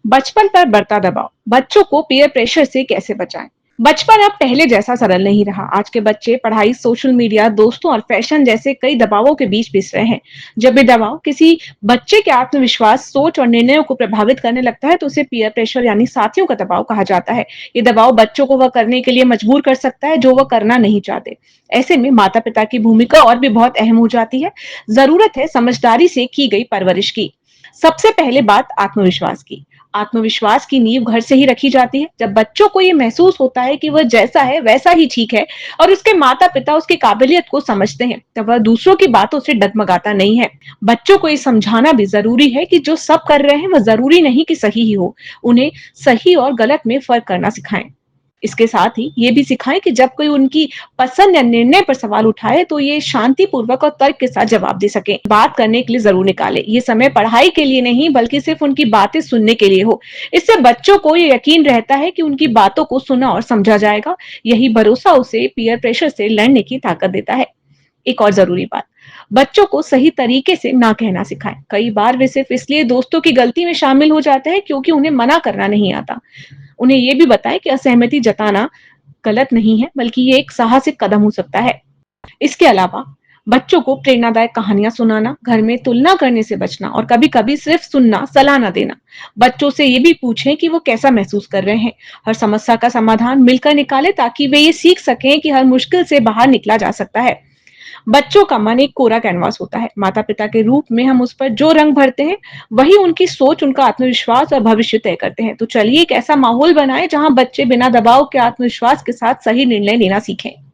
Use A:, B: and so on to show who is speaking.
A: बचपन पर बढ़ता दबाव, बच्चों को पीयर प्रेशर से कैसे बचाएं? बचपन अब पहले जैसा सरल नहीं रहा। आज के बच्चे पढ़ाई, सोशल मीडिया, दोस्तों और फैशन जैसे कई दबावों के बीच पिस रहे हैं। जब ये दबाव किसी बच्चे के आत्मविश्वास, सोच और निर्णयों को प्रभावित करने लगता है तो उसे पीयर प्रेशर यानी साथियों का दबाव कहा जाता है। ये दबाव बच्चों को वह करने के लिए मजबूर कर सकता है जो वह करना नहीं चाहते। ऐसे में माता पिता की भूमिका और भी बहुत अहम हो जाती है। जरूरत है समझदारी से की गई परवरिश की। सबसे पहले बात आत्मविश्वास की। आत्मविश्वास की नींव घर से ही रखी जाती है। जब बच्चों को ये महसूस होता है कि वह जैसा है वैसा ही ठीक है और उसके माता पिता उसकी काबिलियत को समझते हैं, तब वह दूसरों की बातों से डगमगाता नहीं है। बच्चों को ये समझाना भी जरूरी है कि जो सब कर रहे हैं वह जरूरी नहीं कि सही ही हो। उन्हें सही और गलत में फर्क करना सिखाएं। इसके साथ ही ये भी सिखाएं कि जब कोई उनकी पसंद या निर्णय पर सवाल उठाए तो ये शांतिपूर्वक और तर्क के साथ जवाब दे सके। बात करने के लिए जरूर निकाले। ये समय पढ़ाई के लिए नहीं बल्कि सिर्फ उनकी बातें सुनने के लिए हो। इससे बच्चों को ये यकीन रहता है कि उनकी बातों को सुना और समझा जाएगा। यही भरोसा उसे पीयर प्रेशर से लड़ने की ताकत देता है। एक और जरूरी बात, बच्चों को सही तरीके से ना कहना सिखाएं। कई बार वे सिर्फ इसलिए दोस्तों की गलती में शामिल हो जाते हैं क्योंकि उन्हें मना करना नहीं आता। उन्हें ये भी बताएं कि असहमति जताना गलत नहीं है बल्कि ये एक साहसिक कदम हो सकता है। इसके अलावा बच्चों को प्रेरणादायक कहानियां सुनाना, घर में तुलना करने से बचना और कभी-कभी सिर्फ सुनना, सलाह ना देना। बच्चों से ये भी पूछें कि वो कैसा महसूस कर रहे हैं। हर समस्या का समाधान मिलकर निकालें ताकि वे ये सीख सकें कि हर मुश्किल से बाहर निकला जा सकता है। बच्चों का मन एक कोरा कैनवास होता है। माता-पिता के रूप में हम उस पर जो रंग भरते हैं, वही उनकी सोच, उनका आत्मविश्वास और भविष्य तय करते हैं। तो चलिए एक ऐसा माहौल बनाएं जहां बच्चे बिना दबाव के आत्मविश्वास के साथ सही निर्णय लेना सीखें।